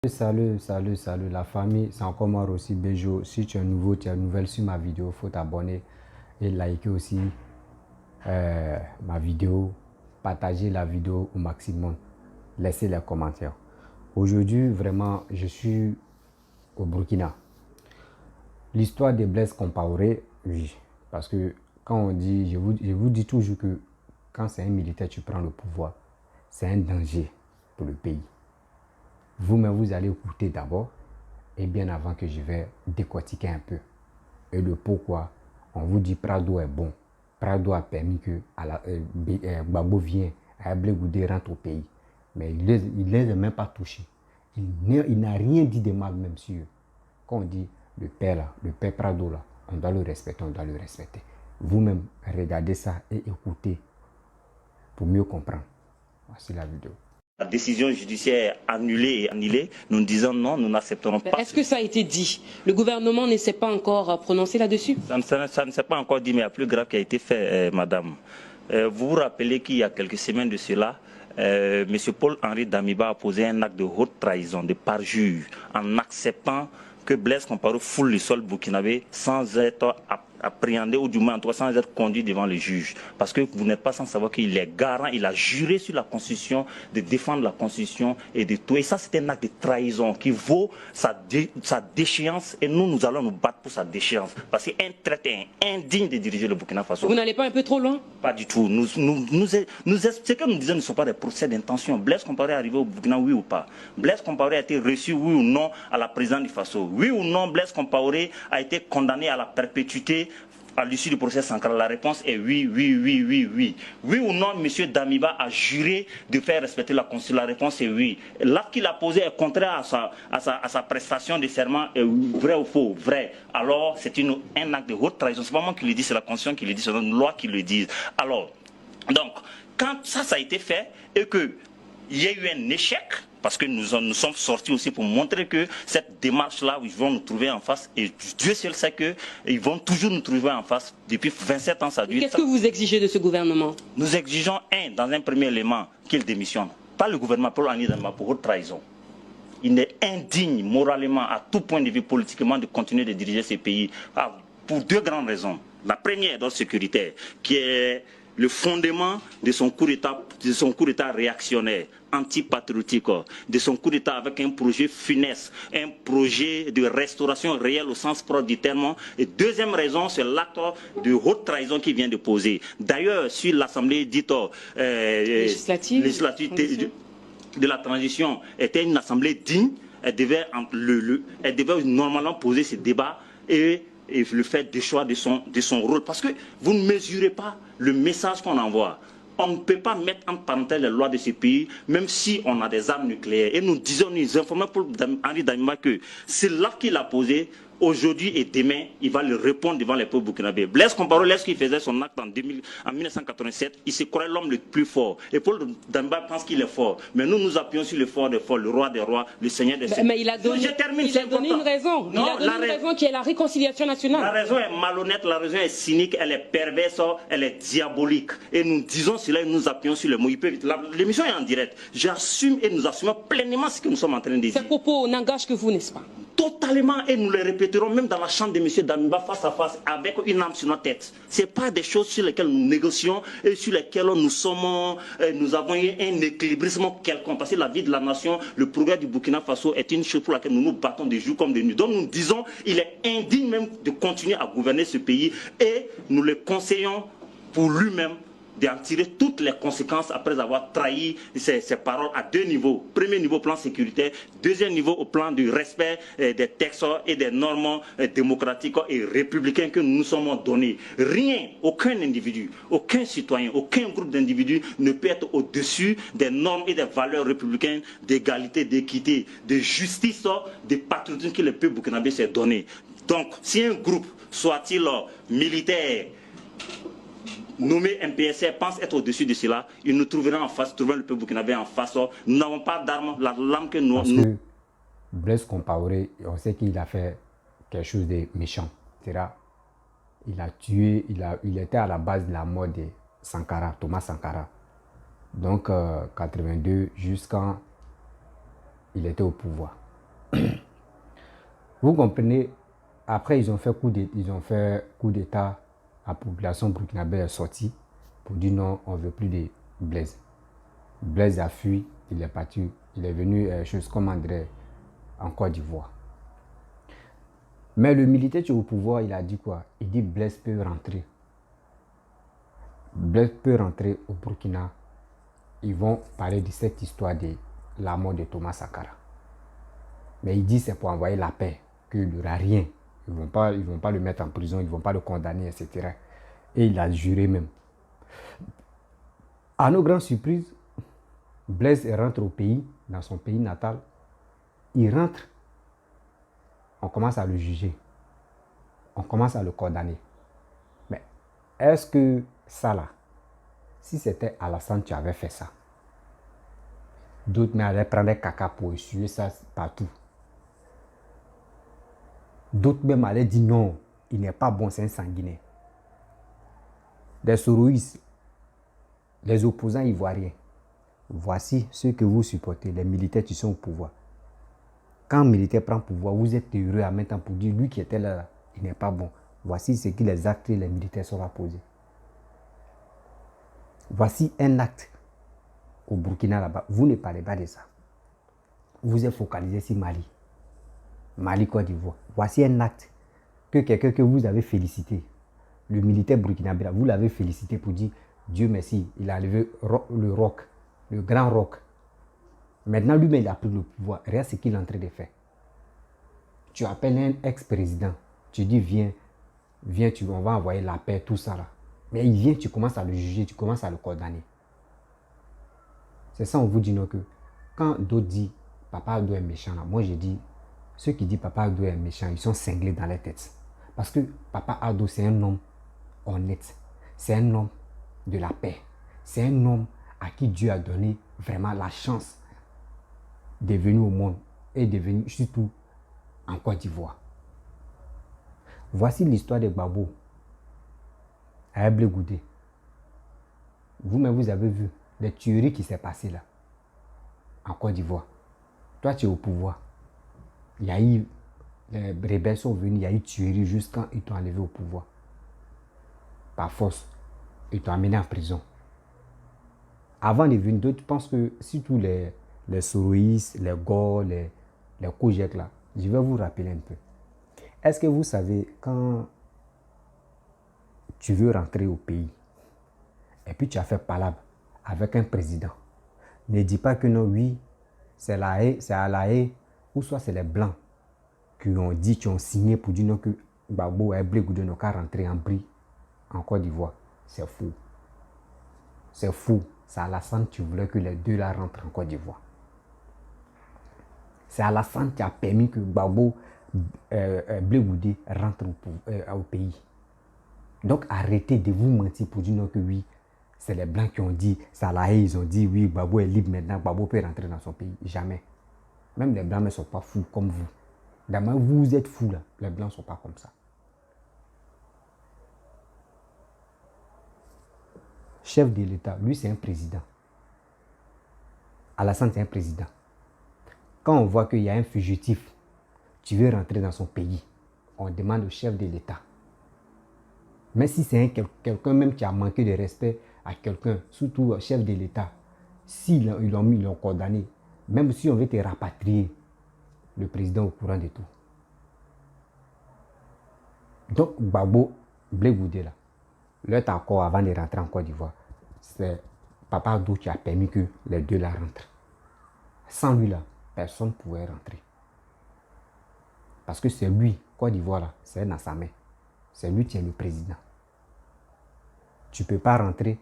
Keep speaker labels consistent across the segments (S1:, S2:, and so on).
S1: Salut la famille, c'est encore moi aussi Bejo. Si tu es nouveau, tu es nouvelle sur ma vidéo, il faut t'abonner et liker aussi ma vidéo, partager la vidéo au maximum, laisser les commentaires. Aujourd'hui, vraiment, je suis au Burkina. L'histoire de Blaise Compaoré, oui, parce que quand on dit, je vous dis toujours que quand c'est un militaire, tu prends le pouvoir, c'est un danger pour le pays. Vous-même, vous allez écouter d'abord, et bien avant que je vais décortiquer un peu. Et le pourquoi, on vous dit Prado est bon. Prado a permis que Gbagbo vienne, Ablé Goudé rentre au pays. Mais il ne les a même pas touchés. Il n'a rien dit de mal même sur eux. Quand on dit le père là, le père Prado là, on doit le respecter, on doit le respecter. Vous-même, regardez ça et écoutez pour mieux comprendre. Voici la vidéo.
S2: La décision judiciaire annulée, nous disons non, nous n'accepterons pas.
S3: Est-ce que ça a été dit? Le gouvernement ne s'est pas encore prononcé là-dessus?
S2: Ça ne s'est pas encore dit, mais il y a plus grave qui a été fait, madame. Vous vous rappelez qu'il y a quelques semaines de cela, M. Paul-Henri Damiba a posé un acte de haute trahison, de parjure, en acceptant que Blaise Compaoré foule le sol burkinabé sans être appréhendé, ou du moins en tout cas sans être conduit devant le juge. Parce que vous n'êtes pas sans savoir qu'il est garant, il a juré sur la Constitution de défendre la Constitution et de tout. Et ça, c'est un acte de trahison qui vaut sa déchéance, et nous allons nous battre pour sa déchéance. Parce qu'un traître est indigne de diriger le Burkina Faso.
S3: Vous n'allez pas un peu trop loin?
S2: Pas du tout. Ce que nous disons ne sont pas des procès d'intention. Blaise Compaoré est arrivé au Burkina, oui ou pas? Blaise Compaoré a été reçu, oui ou non, à la présidence du Faso? Oui ou non, Blaise Compaoré a été condamné à la perpétuité à l'issue du procès Sankara? La réponse est oui, oui, oui, oui, oui. Oui ou non, M. Damiba a juré de faire respecter la Constitution? La réponse est oui. L'acte qu'il a posé est contraire à sa prestation de serment. Est vrai ou faux? Vrai. Alors, c'est un acte de haute trahison. C'est pas moi qui le dis, c'est la Constitution qui le dit, c'est une loi qui le dit. Alors, donc, quand ça a été fait et qu'il y a eu un échec, parce que nous sommes sortis aussi pour montrer que cette démarche-là, ils vont nous trouver en face, et Dieu seul sait qu'ils vont toujours nous trouver en face. Depuis 27 ans, ça dure.
S3: Qu'est-ce que vous exigez de ce gouvernement?
S2: Nous exigeons, dans un premier élément, qu'il démissionne. Pas le gouvernement Paul-Henri Damiba pour haute trahison. Il est indigne moralement, à tout point de vue politiquement, de continuer de diriger ce pays. Pour deux grandes raisons. La première, d'ordre sécuritaire, qui est le fondement de son coup d'État réactionnaire, antipatriotique, de son coup d'État avec un projet funeste, un projet de restauration réelle au sens propre du terme. Et deuxième raison, c'est l'acte de haute trahison qu'il vient de poser. D'ailleurs, sur l'Assemblée dite législative de la transition était une assemblée digne, elle devait normalement poser ce débat et le fait des choix de son rôle. Parce que vous ne mesurez pas le message qu'on envoie. On ne peut pas mettre en parenthèse les lois de ce pays, même si on a des armes nucléaires. Et nous informons pour Henri Damiba que c'est là qu'il a posé. Aujourd'hui et demain, il va le répondre devant les peuples burkinabés. Blaise Compaoré, lorsqu'il faisait son acte en 1987, il se croyait l'homme le plus fort. Et Paul Damiba pense qu'il est fort. Mais nous appuyons sur le fort des forts, le roi des rois, le seigneur des seigneurs.
S3: Mais il a donné une raison. Il a donné une raison qui est la réconciliation nationale.
S2: La raison est malhonnête, la raison est cynique, elle est perverse, elle est diabolique. Et nous disons cela et nous appuyons sur le mot. L'émission est en direct. J'assume et nous assumons pleinement ce que nous sommes en train de dire.
S3: Ces propos n'engagent que vous, n'est-ce pas?
S2: Totalement, et nous les répéterons même dans la chambre de M. Damiba face à face avec une arme sur notre tête. Ce n'est pas des choses sur lesquelles nous négocions et sur lesquelles nous avons eu un équilibrisme quelconque. Parce que la vie de la nation, le progrès du Burkina Faso est une chose pour laquelle nous nous battons de jour comme de nuit. Donc nous disons qu'il est indigne même de continuer à gouverner ce pays et nous le conseillons pour lui-même d'en tirer toutes les conséquences après avoir trahi ses paroles à deux niveaux. Premier niveau, au plan sécuritaire. Deuxième niveau, au plan du respect des textes et des normes démocratiques et républicains que nous nous sommes donnés. Rien, aucun individu, aucun citoyen, aucun groupe d'individus ne peut être au-dessus des normes et des valeurs républicaines d'égalité, d'équité, de justice, de patriotisme que le peuple burkinabé s'est donné. Donc, si un groupe, soit-il militaire, nommé MPSR, pense être au-dessus de cela, ils nous trouveront en face, trouveront le peuple burkinabé en face. Nous n'avons pas d'armes, la lame que nous...
S1: Parce que Blaise Compaoré, on sait qu'il a fait quelque chose de méchant. C'est-à-dire, il a tué, il était à la base de la mort de Sankara, Thomas Sankara. Donc, 82 jusqu'à il était au pouvoir. Vous comprenez, après ils ont fait coup d'État, la population burkinabé est sortie pour dire non, on ne veut plus de Blaise. Blaise a fui, il est parti, il est venu, chose comme André, en Côte d'Ivoire. Mais le militaire qui est au pouvoir, il a dit quoi? Il dit Blaise peut rentrer. Blaise peut rentrer au Burkina. Ils vont parler de cette histoire de la mort de Thomas Sankara. Mais il dit c'est pour envoyer la paix, qu'il n'y aura rien. Ils ne vont pas le mettre en prison, ils ne vont pas le condamner, etc. Et il a juré même. À nos grandes surprises, Blaise rentre au pays, dans son pays natal. Il rentre, on commence à le juger. On commence à le condamner. Mais est-ce que ça là, si c'était Alassane qui avait fait ça, d'autres mais allaient prendre des caca pour essuyer ça partout. D'autres même allaient dire non, il n'est pas bon, c'est un sanguinaire. Des soroïstes, les opposants ivoiriens, voici ceux que vous supportez, les militaires qui sont au pouvoir. Quand un militaire prend le pouvoir, vous êtes heureux à maintenant pour dire lui qui était là, il n'est pas bon. Voici ce que les actes et les militaires sont posés. Voici un acte au Burkina là-bas. Vous ne parlez pas de ça. Vous êtes focalisé sur Mali. Mali, Côte d'Ivoire. Voici un acte que quelqu'un que vous avez félicité, le militaire burkinabé, vous l'avez félicité pour dire Dieu merci, il a enlevé le roc, le grand roc. Maintenant, lui-même, il a pris le pouvoir. Regarde ce qu'il est en train de faire. Tu appelles un ex-président, tu dis viens, on va envoyer la paix, tout ça là. Mais il vient, tu commences à le juger, tu commences à le condamner. C'est ça, on vous dit non que quand d'autres disent Papa Aldo est méchant, là, moi je dis, ceux qui disent Papa Aldo est méchant, ils sont cinglés dans les têtes. Parce que Papa Aldo, c'est un homme honnête. C'est un homme de la paix. C'est un homme à qui Dieu a donné vraiment la chance de venir au monde et de venir surtout en Côte d'Ivoire. Voici l'histoire de Gbagbo à Blé Goudé. Vous-même, vous avez vu les tueries qui s'est passées là, en Côte d'Ivoire. Toi, tu es au pouvoir. Il y a eu, les rebelles sont venus, il y a eu tueries jusqu'à quand ils t'ont enlevé au pouvoir. Par force, ils t'ont amené en prison. Avant de venir, d'autres pensent que si tous les soroïstes, les Gors, les Kojek là, je vais vous rappeler un peu. Est-ce que vous savez, quand tu veux rentrer au pays, et puis tu as fait palabre avec un président, ne dis pas que non, oui, c'est à la haie, ou soit c'est les Blancs qui ont dit, qui ont signé pour dire non que Gbagbo et Blé Goudé n'ont qu'à rentrer en Brie, en Côte d'Ivoire. C'est fou. C'est fou. C'est Alassane qui voulait que les deux là rentrent en Côte d'Ivoire. C'est Alassane qui a permis que Gbagbo Blé Goudé rentre au pays. Donc arrêtez de vous mentir pour dire non que oui, c'est les Blancs qui ont dit, ça là, ils ont dit oui, Gbagbo est libre maintenant, Gbagbo peut rentrer dans son pays. Jamais. Même les Blancs ne sont pas fous comme vous. D'abord, vous êtes fous là. Les Blancs ne sont pas comme ça. Chef de l'État, lui c'est un président. Alassane c'est un président. Quand on voit qu'il y a un fugitif, tu veux rentrer dans son pays, on demande au chef de l'État. Mais si c'est quelqu'un même qui a manqué de respect à quelqu'un, surtout au chef de l'État, s'ils l'ont condamné, même si on veut te rapatrier, le président est au courant de tout. Donc, Gbagbo, Blé Goudé là, leur accord avant de rentrer en Côte d'Ivoire, c'est Papa Aldo qui a permis que les deux là rentrent. Sans lui là, personne ne pouvait rentrer. Parce que c'est lui, Côte d'Ivoire là, c'est dans sa main. C'est lui qui est le président. Tu ne peux pas rentrer.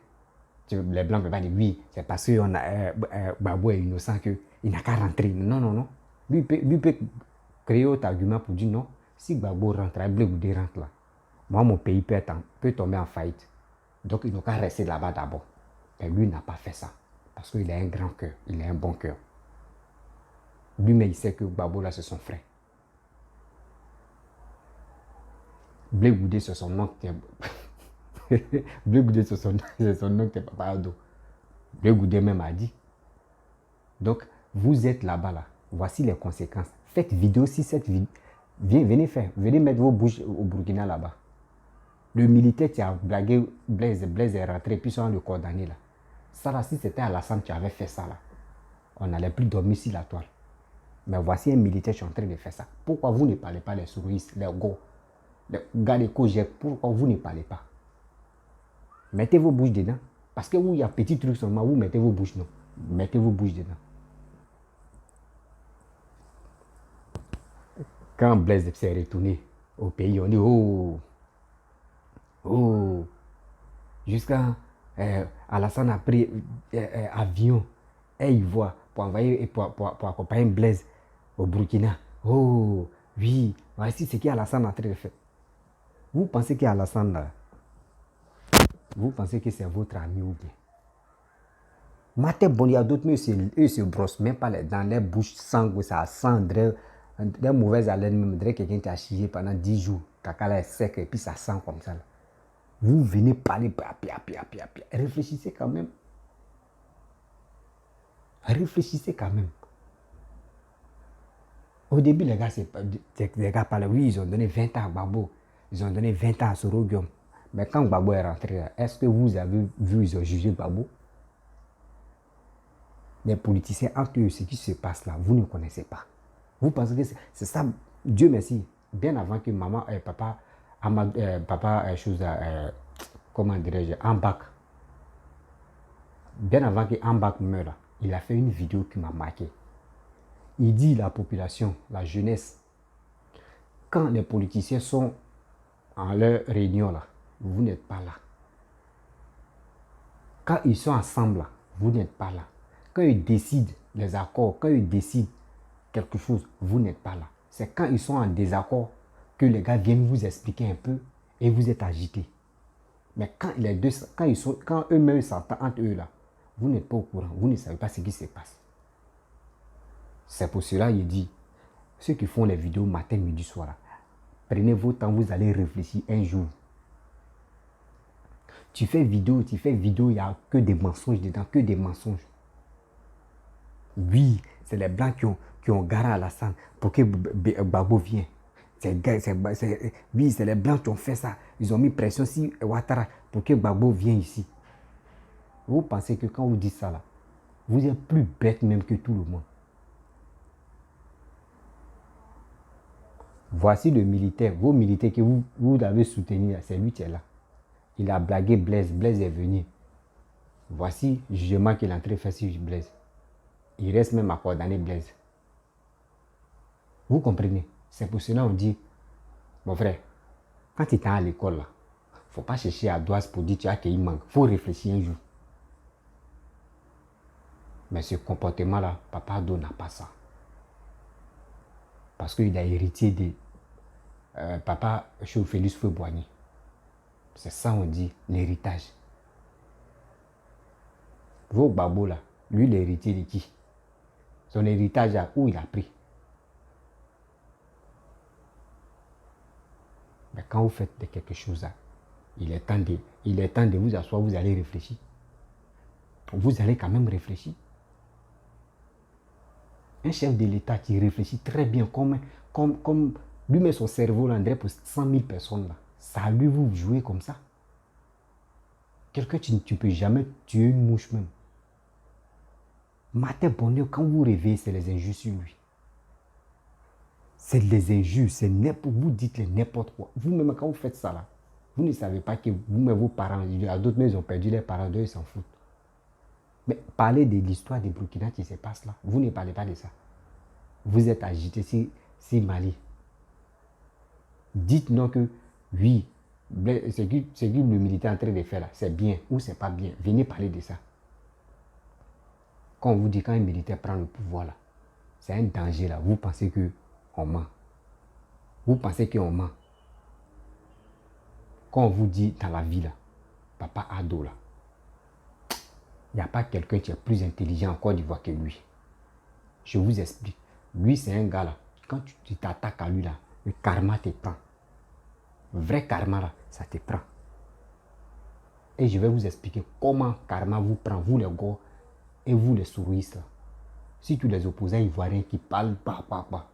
S1: Les Blancs ne peuvent pas dire oui, c'est parce que Gbagbo est innocent qu'il n'a qu'à rentrer. Non, non, non. Lui peut créer autre argument pour dire non. Si Gbagbo rentre, Blé Goudé rentre là, moi mon pays peut tomber en faillite. Donc il n'a qu'à rester là-bas d'abord. Et lui n'a pas fait ça. Parce qu'il a un grand cœur, il a un bon cœur. Lui-même il sait que Gbagbo là c'est son frère. Blé Goudé c'est son nom qui est... Blé Goudé c'est son nom qui est Papa Aldo. Blé Goudé même a dit. Donc vous êtes là-bas là. Voici les conséquences. Faites vidéo si cette vidéo. Venez mettre vos bouches au Burkina là-bas. Le militaire qui a blagué Blaise est rentré, puis on le condamné là. Ça là, si c'était Alassane qui avait fait ça là, on n'allait plus dormir sur la toile. Mais voici un militaire qui est en train de faire ça. Pourquoi vous ne parlez pas les souristes, les gars des Kojek, pourquoi vous ne parlez pas? Mettez vos bouches dedans. Parce que vous, il y a petit truc seulement, vous mettez vos bouches, non. Mettez vos bouches dedans. Quand Blaise s'est retourné au pays, on dit oh, jusqu'à Alassane a pris avion et il voit pour envoyer pour accompagner Blaise au Burkina. Oh, oui, voici ce qu'Alassane a en train de faire. Vous pensez qu'Alassane là, vous pensez que c'est votre ami ou bien? Maté bon, il y a d'autres, mais eux se brossent même pas dans les bouches sang, ça sent des mauvaises haleines, même quelqu'un qui a chié pendant 10 jours, caca là est sec et puis ça sent comme ça. Là. Vous venez parler, réfléchissez quand même. Réfléchissez quand même. Au début, les gars parlaient, oui, ils ont donné 20 ans à Gbagbo, ils ont donné 20 ans à Sorogium. Mais quand Gbagbo est rentré, est-ce que vous avez vu, ils ont jugé Gbagbo? Les politiciens, entre eux, ce qui se passe là, vous ne connaissez pas. Vous pensez que c'est ça, Dieu merci, bien avant que maman et papa, comment dirais-je, Ambak, bien avant que Ambak meure, il a fait une vidéo qui m'a marqué. Il dit la population, la jeunesse, quand les politiciens sont en leur réunion là, vous n'êtes pas là. Quand ils sont ensemble là, vous n'êtes pas là. Quand ils décident les accords, quand ils décident quelque chose, vous n'êtes pas là. C'est quand ils sont en désaccord que les gars viennent vous expliquer un peu et vous êtes agité. Mais quand les deux, quand eux-mêmes s'entendent entre eux là, vous n'êtes pas au courant, vous ne savez pas ce qui se passe. C'est pour cela qu'il dit, ceux qui font les vidéos matin, midi, soir, là, prenez votre temps, vous allez réfléchir un jour. Tu fais vidéo, il n'y a que des mensonges dedans, que des mensonges. Oui, c'est les Blancs qui ont garé Alassane pour que Gbagbo vienne. Oui, c'est les Blancs qui ont fait ça. Ils ont mis pression sur Ouattara pour que Gbagbo vienne ici. Vous pensez que quand vous dites ça là, vous êtes plus bête même que tout le monde. Voici le militaire, vos militaires que vous avez soutenus, c'est lui qui est là. Il a blagué Blaise, Blaise est venu. Voici le jugement qu'il est en train de faire sur Blaise. Il reste même à condamner Blaise. Vous comprenez? C'est pour cela qu'on dit, mon frère, quand tu es à l'école, il ne faut pas chercher à droite pour dire qu'il manque. Il faut réfléchir un jour. Mais ce comportement-là, Papa Ado n'a pas ça. Parce qu'il a hérité de Papa Félix Houphouët-Boigny. C'est ça on dit, l'héritage. Vos Gbagbo là, lui il a hérité de qui? Son héritage là, où il a pris? Mais quand vous faites quelque chose là, il est temps de vous asseoir, vous allez réfléchir. Vous allez quand même réfléchir. Un chef de l'État qui réfléchit très bien, comme lui met son cerveau là, pour 100 000 personnes là. Ça lui vous jouez comme ça. Quelqu'un, tu ne peux jamais tuer une mouche même. Matin bonheur, quand vous réveillez, c'est les injures sur lui. C'est les injures, c'est n'importe, vous dites n'importe quoi. Vous-même, quand vous faites ça là, vous ne savez pas que vous-même, vos parents, il y a d'autres, mais ils ont perdu les parents, d'eux, ils s'en foutent. Mais parlez de l'histoire des Burkina qui se passe là. Vous ne parlez pas de ça. Vous êtes agité si Mali. Dites non que oui, ce que le militaire est en train de faire là, c'est bien ou c'est pas bien. Venez parler de ça. Quand on vous dit quand un militaire prend le pouvoir là, c'est un danger là. Vous pensez qu'on ment. Vous pensez qu'on ment. Quand on vous dit dans la vie là, Papa Ado là, il n'y a pas quelqu'un qui est plus intelligent en Côte d'Ivoire que lui. Je vous explique. Lui, c'est un gars là. Quand tu t'attaques à lui là, le karma te prend. Le vrai karma là, ça te prend. Et je vais vous expliquer comment karma vous prend, vous les gars et vous les souristes là. Si tous les opposants ivoiriens qui parlent,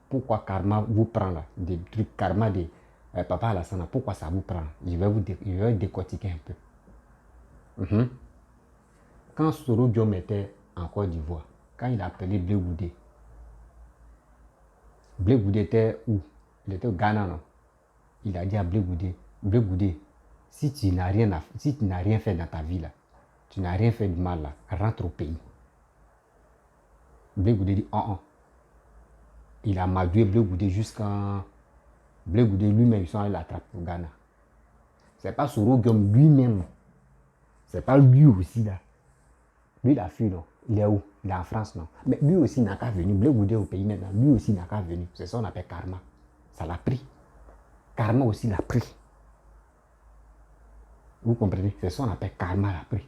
S1: pourquoi karma vous prend là, des trucs karma de Papa Alassane, pourquoi ça vous prend? Je vais vous décortiquer un peu. Quand Soro Diom était en Côte d'Ivoire, quand il a appelé Blé Goudé était où? Il était au Ghana, non? Il a dit à Blé Goudé, si tu n'as rien fait dans ta vie là, tu n'as rien fait de mal là, rentre au pays. Blé Goudé dit Il a magoué Blé Goudé jusqu'à Blé Goudé lui-même, ils sont allés l'attraper au Ghana. C'est pas Soro Diom lui-même. C'est pas lui aussi là. Lui, il a fui, non? Il est où? Il est en France, non? Mais lui aussi n'a qu'à venir. Blé Goudé au pays maintenant. Lui aussi n'a qu'à venir. C'est ça qu'on appelle karma. Ça l'a pris. Karma aussi l'a pris. Vous comprenez? C'est ça qu'on appelle karma l'a pris.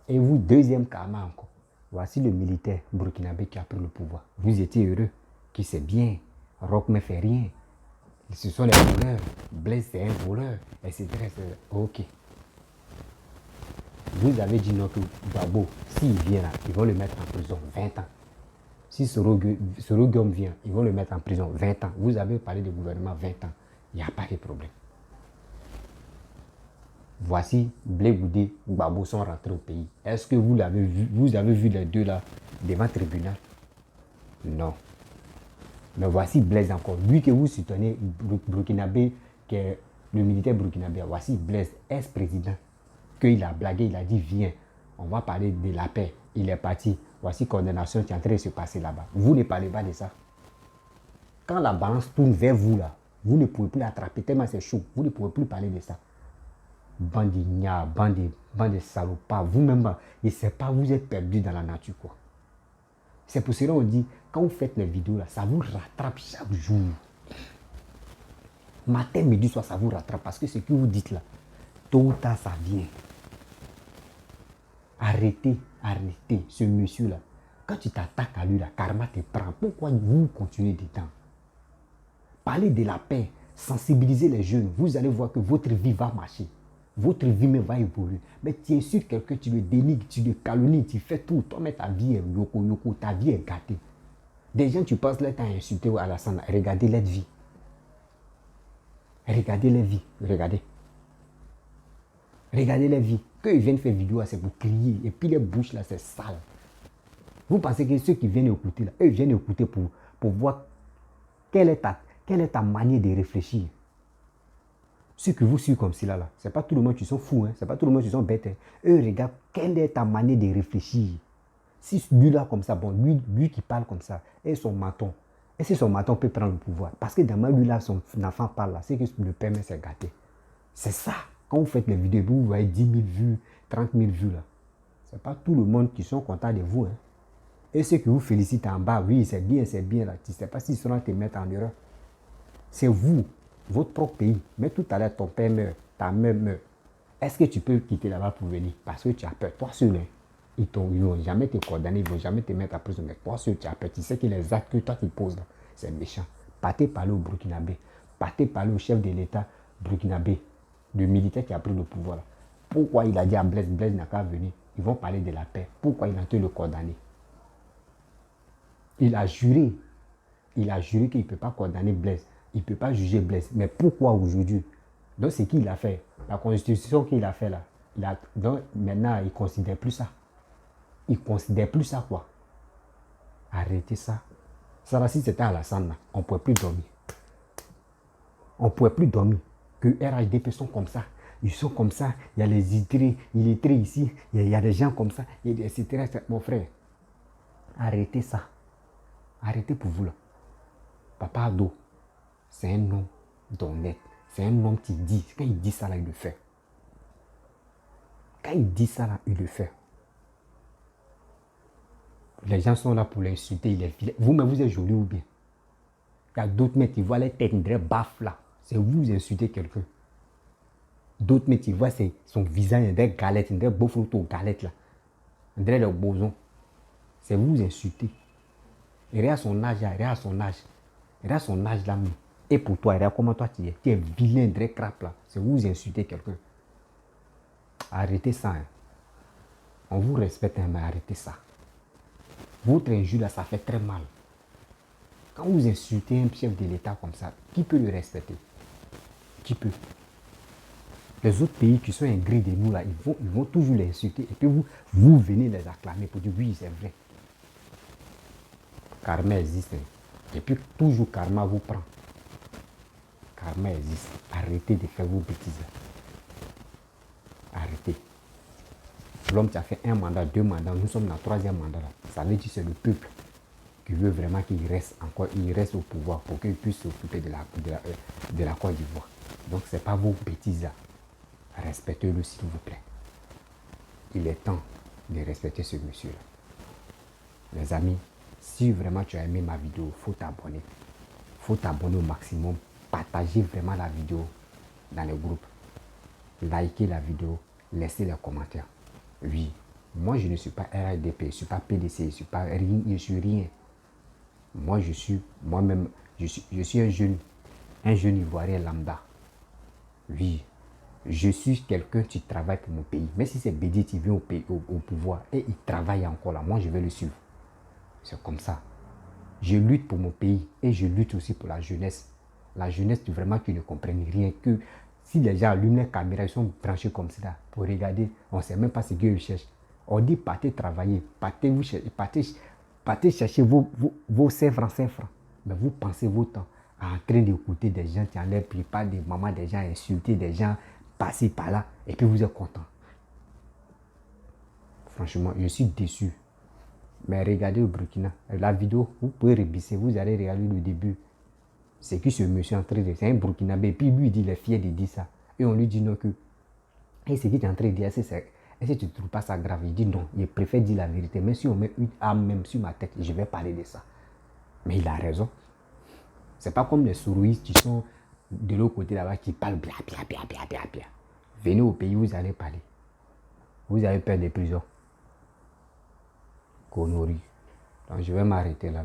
S1: Et vous, deuxième karma encore. Voici le militaire burkinabé qui a pris le pouvoir. Vous étiez heureux. Qui c'est bien. Roch ne fait rien. Ce sont les voleurs. Blaise, c'est un voleur. Etc. Ok. Vous avez dit non que Gbagbo, s'il vient là, ils vont le mettre en prison 20 ans. Si Soro Diom vient, ils vont le mettre en prison 20 ans. Vous avez parlé de gouvernement 20 ans. Il n'y a pas de problème. Voici Blé Goudé, Gbagbo sont rentrés au pays. Est-ce que vous l'avez vu? Vous avez vu les deux là devant le tribunal? Non. Mais voici Blaise encore. Lui que vous soutenez, burkinabé, qui est le militaire burkinabé. Voici Blaise, ex-président. Qu'il a blagué, il a dit viens, on va parler de la paix. Il est parti. Voici condamnation qui est en train de se passer là-bas. Vous ne parlez pas de ça. Quand la balance tourne vers vous là, vous ne pouvez plus l'attraper tellement c'est chaud. Vous ne pouvez plus parler de ça. Bandigna, bande de salopards. Vous-même, je ne sais pas, vous êtes perdu dans la nature quoi. C'est pour cela qu'on dit, quand vous faites les vidéos là, ça vous rattrape chaque jour. Matin, midi, soir, ça vous rattrape parce que ce que vous dites là, tôt ou tard, ça vient. Arrêtez ce monsieur-là. Quand tu t'attaques à lui, la karma te prend. Pourquoi vous continuez dedans? Parlez de la paix, sensibilisez les jeunes. Vous allez voir que votre vie va marcher. Votre vie même va évoluer. Mais tu insultes quelqu'un, tu le dénigres, tu le calomnies, tu fais tout. Toi, mais ta vie est yoko, ta vie est gâtée. Des gens, tu passes leur temps à insulter Alassane. Regardez leur vie. Regardez leur vie. Regardez. Regardez les vies. Quand ils viennent faire vidéo, c'est pour crier. Et puis les bouches là, c'est sale. Vous pensez que ceux qui viennent écouter là, eux viennent écouter pour voir quelle est ta manière de réfléchir. Ceux qui vous suivent comme cela là, c'est pas tout le monde qui sont fous, hein? C'est pas tout le monde qui sont bêtes. Hein? Eux regardent quelle est ta manière de réfléchir. Si lui là comme ça, bon, lui qui parle comme ça, et son menton, et si son menton peut prendre le pouvoir, parce que dans lui là, son enfant parle là, c'est que le père s'est gâté. C'est ça. Quand vous faites les vidéos, vous voyez 10 000 vues, 30 000 vues là. Ce n'est pas tout le monde qui sont contents de vous. Hein. Et ceux qui vous félicitent en bas, oui, c'est bien là. Tu ne sais pas s'ils seront te mettre en erreur. C'est vous, votre propre pays. Mais tout à l'heure, ton père meurt, ta mère meurt. Est-ce que tu peux quitter là-bas pour venir? Parce que tu as peur. Toi seul, hein. Ils ne vont jamais te condamner, ils ne vont jamais te mettre en prison. Mais toi seul, tu as peur. Tu sais que les actes que toi tu poses là, c'est méchant. Partez parler au Burkinabé. Partez parler au chef de l'État burkinabé. Le militaire qui a pris le pouvoir. Là. Pourquoi il a dit à Blaise n'a qu'à venir? Ils vont parler de la paix. Pourquoi il a été le condamner? Il a juré qu'il ne peut pas condamner Blaise. Il ne peut pas juger Blaise. Mais pourquoi aujourd'hui? Donc c'est qu'il a fait. La constitution qu'il a fait là. Donc maintenant, il ne considère plus ça. Il ne considère plus ça quoi. Arrêtez ça. Ça si c'était à Alassane, on ne pouvait plus dormir. On ne pouvait plus dormir. Que RHDP sont comme ça. Ils sont comme ça. Il y a les illettrés ici. Il y a des gens comme ça. Etc. Mon frère, arrêtez ça. Arrêtez pour vous là. Papa Ado, c'est un homme d'honnête. C'est un homme qui dit. Quand il dit ça là, il le fait. Quand il dit ça là, il le fait. Les gens sont là pour l'insulter. Il est vilain. Vous-même, vous êtes joli ou bien? Il y a d'autres mecs qui voient les têtes, des baffes là. C'est vous insulter quelqu'un. D'autres mecs, tu vois, c'est son visage, des galettes, des beaux photos galettes là. Des bosons. C'est vous insulter. Et regarde son âge là, regarde son âge. Regarde son âge là. Et pour toi, regarde comment toi tu es. Tu es vilain, des crap là. C'est vous insulter quelqu'un. Arrêtez ça. Hein. On vous respecte, hein, mais arrêtez ça. votre injure là, ça fait très mal. Quand vous insultez un chef de l'État comme ça, qui peut le respecter? Qui peut? Les autres pays qui sont ingrats de nous là, ils vont toujours les insulter et puis vous venez les acclamer pour dire oui, c'est vrai. Karma existe. Et puis toujours karma vous prend. Karma existe. Arrêtez de faire vos bêtises. Arrêtez. L'homme qui a fait un mandat, 2 mandats, nous sommes dans le 3e mandat là. Ça veut dire que c'est le peuple qui veut vraiment qu'il reste encore, il reste au pouvoir pour qu'il puisse s'occuper de la Côte d'Ivoire. Donc ce n'est pas vos bêtises là. Respectez-le s'il vous plaît. Il est temps de respecter ce monsieur là. Les amis, si vraiment tu as aimé ma vidéo, il faut t'abonner. Il faut t'abonner au maximum. Partagez vraiment la vidéo dans le groupe. Likez la vidéo. Laissez les commentaires. Oui, moi je ne suis pas RADP, je ne suis pas PDC, je ne suis pas rien, je suis rien. Moi je suis moi-même, je suis un jeune Ivoirien lambda. Oui, je suis quelqu'un qui travaille pour mon pays. Mais si c'est Bédié qui vient au pouvoir et il travaille encore là, moi je vais le suivre. C'est comme ça. Je lutte pour mon pays et je lutte aussi pour la jeunesse. La jeunesse vraiment qui ne comprennent rien. Que si les gens allument les caméras, ils sont branchés comme ça pour regarder, on ne sait même pas ce qu'ils cherchent. On dit partez travailler, partez chercher vos 5 francs. Mais vous pensez votre temps en train d'écouter des gens qui enlèvent pas des mamans, des gens insulter, des gens passer par là et puis vous êtes content. Franchement, je suis déçu. Mais regardez au Burkina, la vidéo, vous pouvez rebisser, vous allez regarder le début. C'est que ce monsieur est en train de... C'est un Burkinabé, et puis lui, il est fier de dire ça. Et on lui dit non que... Et ce qu'il est en train de dire, est-ce que tu ne trouves pas ça grave? Il dit non, il préfère dire la vérité. Mais si on met une arme même sur ma tête, je vais parler de ça. Mais il a raison. C'est pas comme les sourouistes qui sont de l'autre côté là-bas, qui parlent bla. Venez au pays, vous allez parler. Vous avez peur des prisons. Conneries. Donc je vais m'arrêter là.